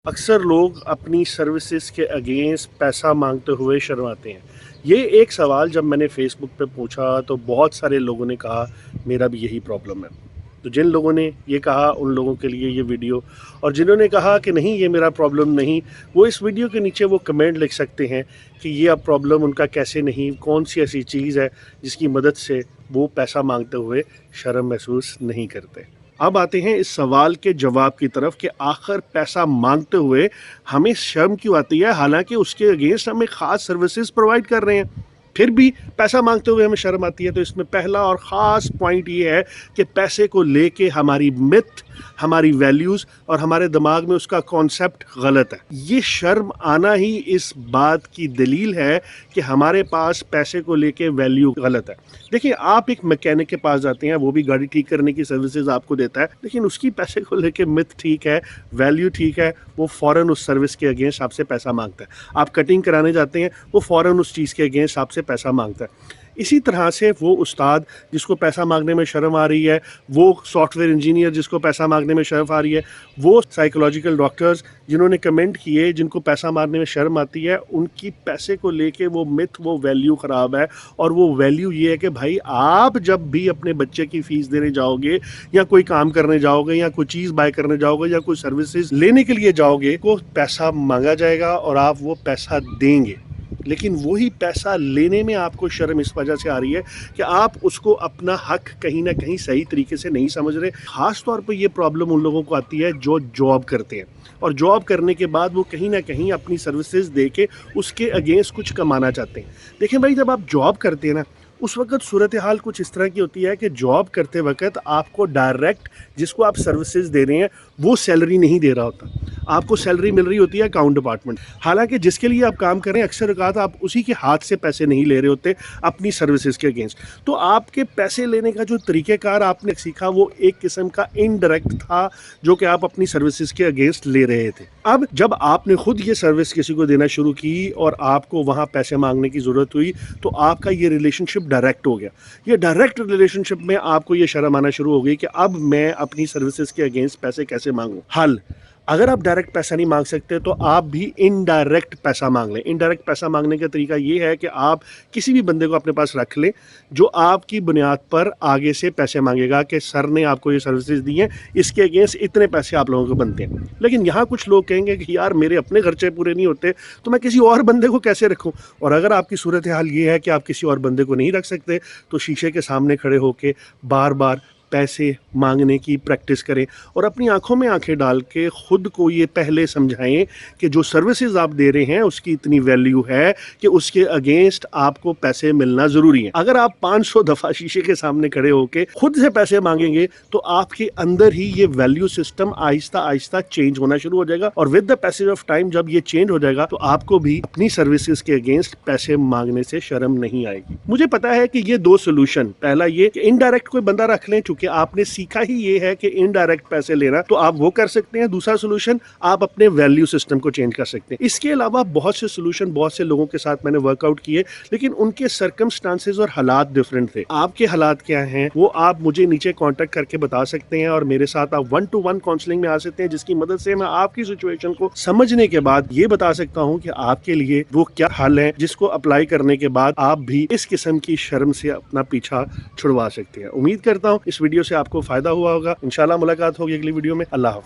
اکثر لوگ اپنی سروسز کے اگینسٹ پیسہ مانگتے ہوئے شرماتے ہیں۔ یہ ایک سوال جب میں نے فیس بک پہ پوچھا تو بہت سارے لوگوں نے کہا میرا بھی یہی پرابلم ہے۔ تو جن لوگوں نے یہ کہا ان لوگوں کے لیے یہ ویڈیو، اور جنہوں نے کہا کہ نہیں یہ میرا پرابلم نہیں، وہ اس ویڈیو کے نیچے وہ کمنٹ لکھ سکتے ہیں کہ یہ اب پرابلم ان کا کیسے نہیں، کون سی ایسی چیز ہے جس کی مدد سے وہ پیسہ مانگتے ہوئے شرم محسوس نہیں کرتے۔ اب آتے ہیں اس سوال کے جواب کی طرف کہ آخر پیسہ مانگتے ہوئے ہمیں شرم کیوں آتی ہے، حالانکہ اس کے اگینسٹ ہمیں خاص سروسز پرووائڈ کر رہے ہیں، پھر بھی پیسہ مانگتے ہوئے ہمیں شرم آتی ہے۔ تو اس میں پہلا اور خاص پوائنٹ یہ ہے کہ پیسے کو لے کے ہماری مت، ہماری ویلیوز اور ہمارے دماغ میں اس کا کانسیپٹ غلط ہے۔ یہ شرم آنا ہی اس بات کی دلیل ہے کہ ہمارے پاس پیسے کو لے کے ویلیو غلط ہے۔ دیکھیں، آپ ایک میکینک کے پاس جاتے ہیں، وہ بھی گاڑی ٹھیک کرنے کی سروسز آپ کو دیتا ہے، لیکن اس کی پیسے کو لے کے مت ٹھیک ہے، ویلیو ٹھیک ہے، وہ فوراً اس سروس کے اگینسٹ آپ سے پیسہ مانگتا ہے۔ آپ کٹنگ کرانے جاتے ہیں، وہ فوراً اس چیز کے اگینسٹ آپ سے پیسہ مانگتا ہے۔ اسی طرح سے وہ استاد جس کو پیسہ مانگنے میں شرم آ رہی ہے، وہ سافٹ ویئر انجینئر جس کو پیسہ مانگنے میں شرم آ رہی ہے، وہ سائیکولوجیکل ڈاکٹرز جنہوں نے کمنٹ کیے جن کو پیسہ مانگنے میں شرم آتی ہے، ان کی پیسے کو لے کے وہ مت، وہ ویلیو خراب ہے۔ اور وہ ویلیو یہ ہے کہ بھائی آپ جب بھی اپنے بچے کی فیس دینے جاؤ گے، یا کوئی کام کرنے جاؤ گے، یا کوئی چیز بائی کرنے جاؤ گے، یا کوئی سروسز لینے کے لیے جاؤ گے، کو پیسہ مانگا جائے گا اور آپ وہ پیسہ دیں گے، لیکن وہی پیسہ لینے میں آپ کو شرم اس وجہ سے آ رہی ہے کہ آپ اس کو اپنا حق کہیں نہ کہیں صحیح طریقے سے نہیں سمجھ رہے۔ خاص طور پہ یہ پرابلم ان لوگوں کو آتی ہے جو جاب کرتے ہیں، اور جاب کرنے کے بعد وہ کہیں نہ کہیں اپنی سروسز دے کے اس کے اگینسٹ کچھ کمانا چاہتے ہیں۔ دیکھیں بھائی، جب آپ جاب کرتے ہیں نا، اس وقت صورتحال کچھ اس طرح کی ہوتی ہے کہ جاب کرتے وقت آپ کو ڈائریکٹ جس کو آپ سروسز دے رہے ہیں وہ سیلری نہیں دے رہا ہوتا، آپ کو سیلری مل رہی ہوتی ہے اکاؤنٹ ڈپارٹمنٹ، حالانکہ جس کے لیے آپ کام کر رہے ہیں اکثر اوقات آپ اسی کے ہاتھ سے پیسے نہیں لے رہے ہوتے اپنی سروسز کے اگینسٹ۔ تو آپ کے پیسے لینے کا جو طریقہ کار آپ نے سیکھا وہ ایک قسم کا انڈائریکٹ تھا، جو کہ آپ اپنی سروسز کے اگینسٹ لے رہے تھے۔ اب جب آپ نے خود یہ سروس کسی کو دینا شروع کی اور آپ کو وہاں پیسے مانگنے کی ضرورت ہوئی، تو آپ کا یہ ریلیشن شپ ڈائریکٹ ہو گیا۔ یہ ڈائریکٹ ریلیشن شپ میں آپ کو یہ شرم آنا شروع ہو گئی کہ اب میں اپنی سروسز کے اگینسٹ پیسے کیسے مانگوں۔ حل: اگر آپ ڈائریکٹ پیسہ نہیں مانگ سکتے تو آپ بھی انڈائریکٹ پیسہ مانگ لیں۔ انڈائریکٹ پیسہ مانگنے کا طریقہ یہ ہے کہ آپ کسی بھی بندے کو اپنے پاس رکھ لیں جو آپ کی بنیاد پر آگے سے پیسے مانگے گا کہ سر نے آپ کو یہ سروسز دی ہیں، اس کے اگینسٹ اتنے پیسے آپ لوگوں کو بنتے ہیں۔ لیکن یہاں کچھ لوگ کہیں گے کہ یار میرے اپنے خرچے پورے نہیں ہوتے تو میں کسی اور بندے کو کیسے رکھوں؟ اور اگر آپ کی صورتحال یہ ہے کہ آپ کسی اور بندے کو نہیں رکھ سکتے تو شیشے کے سامنے کھڑے ہو کے بار بار پیسے مانگنے کی پریکٹس کریں، اور اپنی آنکھوں میں آنکھیں ڈال کے خود کو یہ پہلے سمجھائیں کہ جو سروسز آپ دے رہے ہیں اس کی اتنی ویلیو ہے کہ اس کے اگینسٹ آپ کو پیسے ملنا ضروری ہیں۔ اگر آپ 500 دفعہ شیشے کے سامنے کھڑے ہو کے خود سے پیسے مانگیں گے تو آپ کے اندر ہی یہ ویلیو سسٹم آہستہ آہستہ چینج ہونا شروع ہو جائے گا، اور with the passage of time جب یہ چینج ہو جائے گا تو آپ کو بھی اپنی سروسز کے اگینسٹ پیسے مانگنے سے شرم نہیں آئے گی۔ مجھے پتا ہے کہ یہ دو سولوشن، پہلا یہ کہ انڈائریکٹ کوئی بندہ رکھ لیں، کہ آپ نے سیکھا ہی یہ ہے کہ انڈائریکٹ پیسے لینا، تو آپ وہ کر سکتے ہیں۔ دوسرا سولوشن، آپ اپنے ویلیو سسٹم کو چینج کر سکتے ہیں۔ اس کے علاوہ بہت سے سولوشن بہت سے لوگوں کے ساتھ میں نے ورک آؤٹ کیے، لیکن ان کے سرکمسٹانسز اور حالات ڈفرینٹ تھے۔ آپ کے حالات کیا ہیں وہ آپ مجھے نیچے کانٹیکٹ کر کے بتا سکتے ہیں، اور میرے ساتھ آپ 1-to-1 کاؤنسلنگ میں آ سکتے ہیں، جس کی مدد سے میں آپ کی سچویشن کو سمجھنے کے بعد یہ بتا سکتا ہوں کہ آپ کے لیے وہ کیا حل ہے جس کو اپلائی کرنے کے بعد آپ بھی اس قسم کی شرم سے اپنا پیچھا چھڑوا سکتے ہیں۔ امید کرتا ہوں اس ویڈیو سے آپ کو فائدہ ہوا ہوگا۔ انشاءاللہ ملاقات ہوگی اگلی ویڈیو میں۔ اللہ حافظ۔